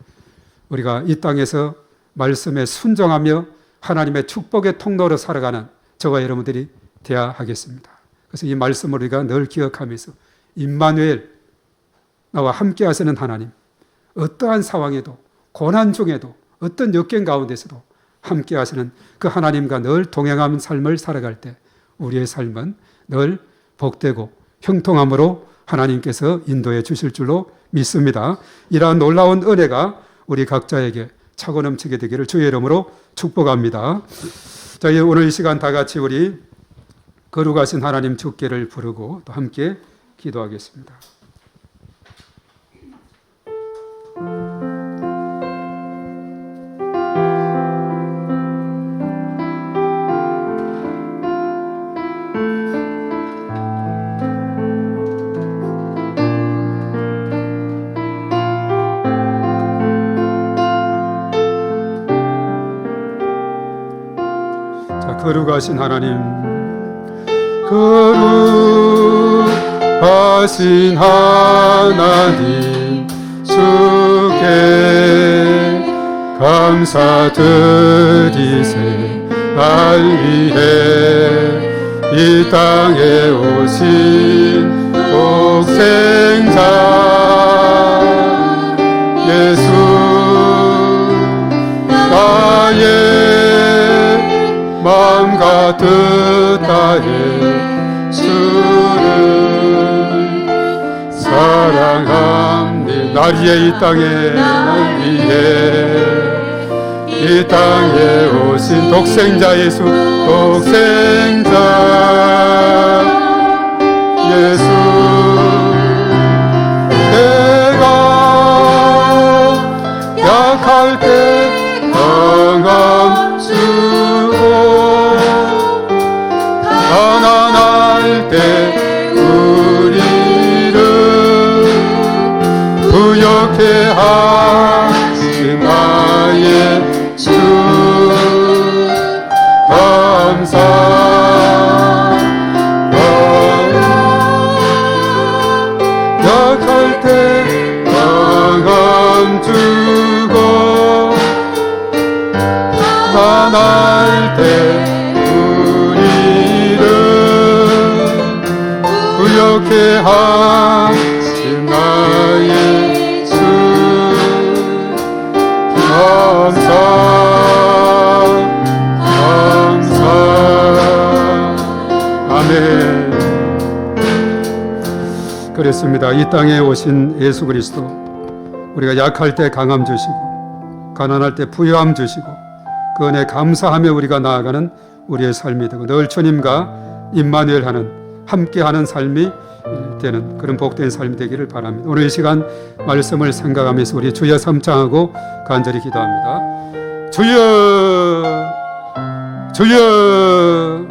우리가 이 땅에서 말씀에 순종하며 하나님의 축복의 통로로 살아가는 저와 여러분들이 되어야 하겠습니다. 그래서 이 말씀을 우리가 늘 기억하면서 임마누엘 나와 함께 하시는 하나님, 어떠한 상황에도 고난 중에도 어떤 역경 가운데서도 함께 하시는 그 하나님과 늘 동행하는 삶을 살아갈 때 우리의 삶은 늘 복되고 형통함으로 하나님께서 인도해 주실 줄로 믿습니다. 이러한 놀라운 은혜가 우리 각자에게 차고 넘치게 되기를 주의 이름으로 축복합니다. 자, 오늘 이 시간 다 같이 우리 거룩하신 하나님 주께를 부르고 또 함께 기도하겠습니다. 거룩하신 하나님, 거룩하신 하나님 주께 감사드리세. 날 위해 이 땅에 오신 독생자 예수 나의 마음과 뜻 다해 주를 사랑합니다. 날 위해 이 땅에 날 위해 이 땅에 오신 독생자 예수 독생자 예수 내가 약할 때 강함 주고 가난할 때 우리를 부욕해 하신 나의 주 감사합니다. 함께 하신 나의 주 감사 아멘. 그렇습니다. 이 땅에 오신 예수 그리스도, 우리가 약할 때 강함 주시고 가난할 때 부유함 주시고 그 은혜 감사하며 우리가 나아가는 우리의 삶이 되고 늘 주님과 임마누엘 하는 함께하는 삶이 되는 그런 복된 삶이 되기를 바랍니다. 오늘 이 시간 말씀을 생각하면서 우리 주여 삼창하고 간절히 기도합니다. 주여 주여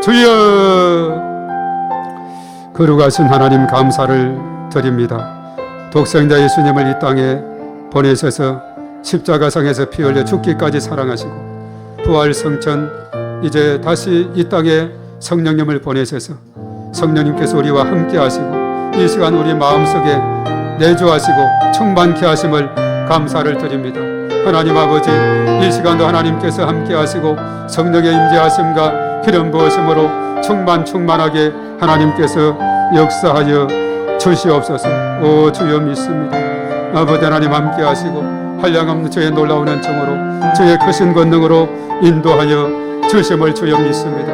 주여. 거룩하신 하나님 감사를 드립니다. 독생자 예수님을 이 땅에 보내셔서 십자가상에서 피 흘려 죽기까지 사랑하시고 부활 성천 이제 다시 이 땅에 성령님을 보내셔서 성령님께서 우리와 함께 하시고 이 시간 우리 마음속에 내주하시고 충만케 하심을 감사를 드립니다. 하나님 아버지, 이 시간도 하나님께서 함께 하시고 성령의 임재하심과 기름 부으심으로 충만하게 하나님께서 역사하여 주시옵소서. 오 주여 믿습니다. 아버지 하나님 함께 하시고 한량없는 주의 놀라운 은총으로 주의 크신 권능으로 인도하여 주심을 주여 믿습니다.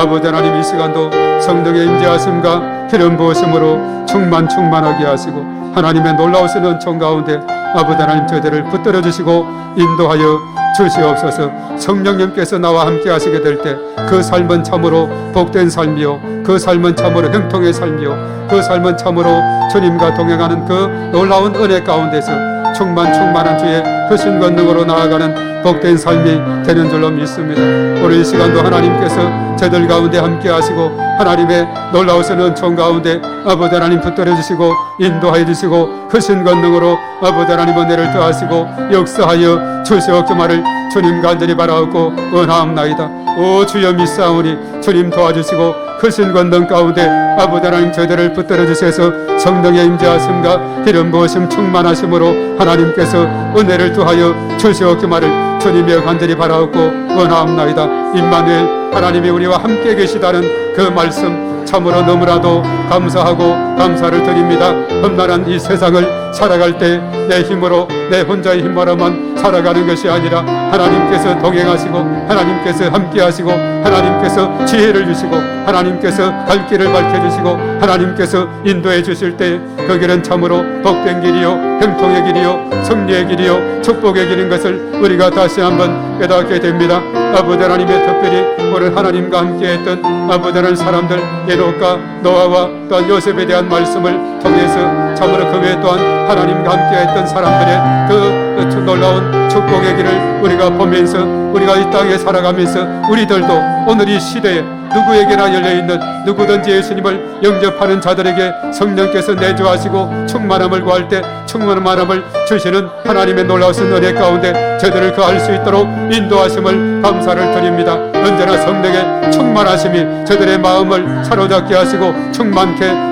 아버지 하나님 이 시간도 성령의 임재하심과 기름 부으심으로 충만하게 하시고 하나님의 놀라우신 은총 가운데 아버지 하나님 저희들을 붙들어 주시고 인도하여 주시옵소서. 성령님께서 나와 함께 하시게 될 때 그 삶은 참으로 복된 삶이요, 그 삶은 참으로 형통의 삶이요, 그 삶은 참으로 주님과 동행하는 그 놀라운 은혜 가운데서 충만한 주의 크신 권능으로 나아가는 복된 삶이 되는 줄로 믿습니다. 오늘 이 시간도 하나님께서 저들 가운데 함께 하시고 하나님의 놀라우신 은총 가운데 아버지 하나님 붙들어 주시고 인도하여 주시고 크신 권능으로 아버지 하나님 은혜를 더하시고 역사하여 주시옵기만을 주님 간절히 바라옵고 원하옵나이다. 오 주여 믿사오니 주님 도와주시고 크신 권능 가운데 아버지 하나님 저희들을 붙들어 주셔서 성령의 임재하심과 기름 부으심 충만하심으로 하나님께서 은혜를 더하여 주시옵기만을 주님의 간절히 바라옵고 원하옵나이다. 임마누엘 하나님이 우리와 함께 계시다는 그 말씀 참으로 너무나도 감사하고 감사를 드립니다. 험난한 이 세상을 살아갈 때 내 힘으로 내 혼자의 힘으로만 살아가는 것이 아니라 하나님께서 동행하시고 하나님께서 함께 하시고 하나님께서 지혜를 주시고 하나님께서 갈 길을 밝혀주시고 하나님께서 인도해 주실 때 그 길은 참으로 복된 길이요 형통의 길이요 승리의 길이요 축복의 길인 것을 우리가 다시 한번 깨닫게 됩니다. 아버지 하나님의 특별히 오늘 하나님과 함께 했던 아버지 하나님 사람들 에녹과 노아와 또한 요셉에 대한 말씀을 통해서 참으로 그 외에 또한 하나님과 함께 했던 사람들의 그 놀라운 축복의 길을 우리가 보면서 우리가 이 땅에 살아가면서 우리들도 오늘 이 시대에 누구에게나 열려있는 누구든지 예수님을 영접하는 자들에게 성령께서 내주하시고 충만함을 구할 때 충만함을 주시는 하나님의 놀라우신 은혜 가운데 저희들을 거할 수 있도록 인도하심을 감사를 드립니다. 언제나 성령의 충만하심이 저희들의 마음을 사로잡게 하시고 충만케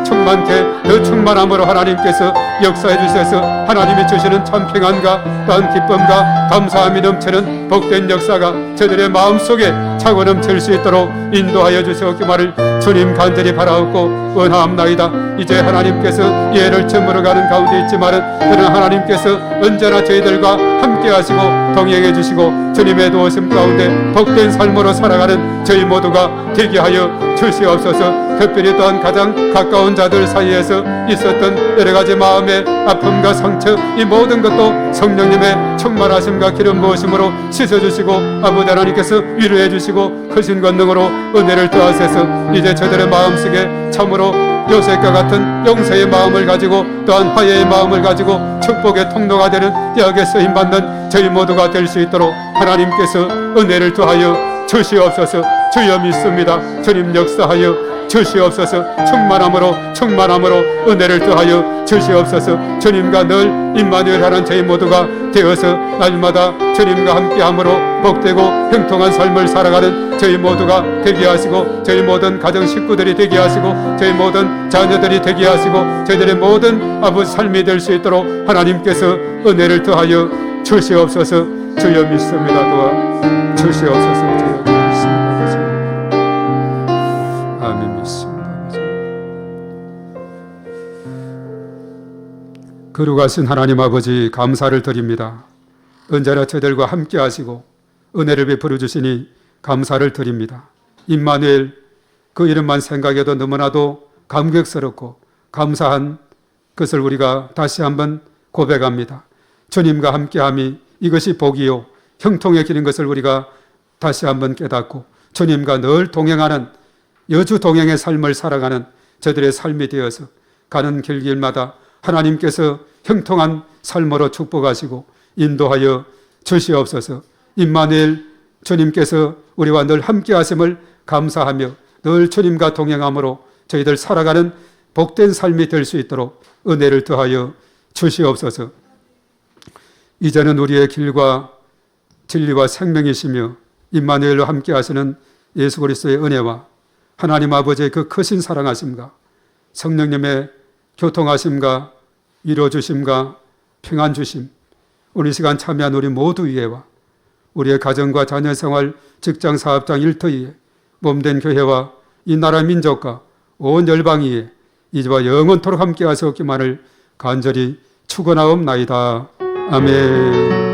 더 충만함으로 하나님께서 역사해 주셔서 하나님이 주시는 참 평안과 또한 기쁨과 감사함이 넘치는 복된 역사가 저희들의 마음속에 차고 넘칠 수 있도록 인도하여 주시옵기만을 주님 간절히 바라옵고 원하옵나이다. 이제 하나님께서 예를 저물어 가는 가운데 있지만은 그러나 하나님께서 언제나 저희들과 함께 하시고 동행해 주시고 주님의 도우심 가운데 복된 삶으로 살아가는 저희 모두가 되게 하여 주시옵소서. 특별히 또한 가장 가까운 자들 사이에서 있었던 여러 가지 마음의 아픔과 상처 이 모든 것도 성령님의 충만하심과 기름 부으심으로 씻어주시고 아버지 하나님께서 위로해 주시고 크신 권능으로 은혜를 더하셔서 이제 저들의 마음속에 참으로 요셉과 같은 용서의 마음을 가지고 또한 화해의 마음을 가지고 축복의 통로가 되는 약에 쓰임받는 저희 모두가 될 수 있도록 하나님께서 은혜를 더하여 주시옵소서. 주여 믿습니다. 주님 역사하여 주시옵소서. 충만함으로 은혜를 더하여 주시옵소서. 주님과 늘 임마누엘 하는 저희 모두가 되어서 날마다 주님과 함께함으로 복되고 형통한 삶을 살아가는 저희 모두가 되게 하시고 저희 모든 가정 식구들이 되게 하시고 저희 모든 자녀들이 되게 하시고 저희들의 모든 아버지 삶이 될 수 있도록 하나님께서 은혜를 더하여 주시옵소서. 주여 믿습니다. 도와 주시옵소서. 주여 믿습니다. 아멘. 믿습니다. 거룩하신 하나님 아버지 감사를 드립니다. 언제나 저들과 함께 하시고 은혜를 베풀어 주시니 감사를 드립니다. 임마누엘 그 이름만 생각해도 너무나도 감격스럽고 감사한 것을 우리가 다시 한번 고백합니다. 주님과 함께함이 이것이 복이요 형통의 길인 것을 우리가 다시 한번 깨닫고 주님과 늘 동행하는 여주 동행의 삶을 살아가는 저들의 삶이 되어서 가는 길마다 하나님께서 형통한 삶으로 축복하시고 인도하여 주시옵소서. 임마누엘 주님께서 우리와 늘 함께 하심을 감사하며 늘 주님과 동행함으로 저희들 살아가는 복된 삶이 될 수 있도록 은혜를 더하여 주시옵소서. 이제는 우리의 길과 진리와 생명이시며 임마누엘로 함께 하시는 예수 그리스도의 은혜와 하나님 아버지의 그 크신 사랑하심과 성령님의 교통하심과 이루어주심과 평안주심 오늘 시간 참여한 우리 모두 위에와 우리의 가정과 자녀생활, 직장, 사업장, 일터위에 몸된 교회와 이 나라 민족과 온 열방 위에 이제와 영원토록 함께 하시옵기만을 간절히 축원하옵나이다. 아멘.